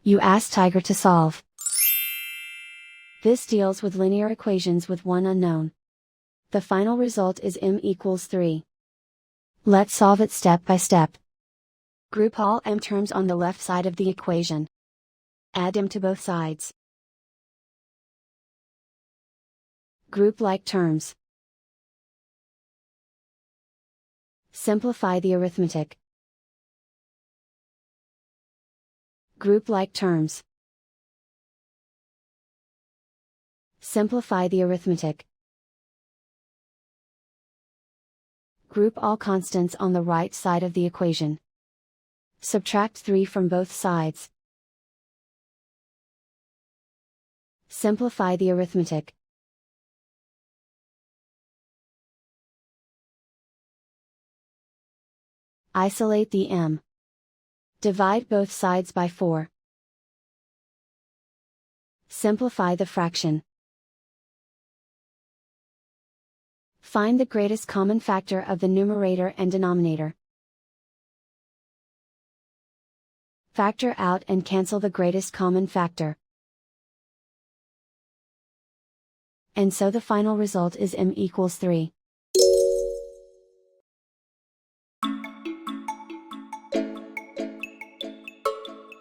You ask Tiger to solve. This deals with linear equations with one unknown. The final result is m equals 3. Let's solve it step by step. Group all m terms on the left side of the equation. Add m to both sides. Group like terms. Simplify the arithmetic. Group like terms. Simplify the arithmetic. Group all constants on the right side of the equation. Subtract 3 from both sides. Simplify the arithmetic. Isolate the m. Divide both sides by 4. Simplify the fraction. Find the greatest common factor of the numerator and denominator. Factor out and cancel the greatest common factor. And so the final result is m equals 3.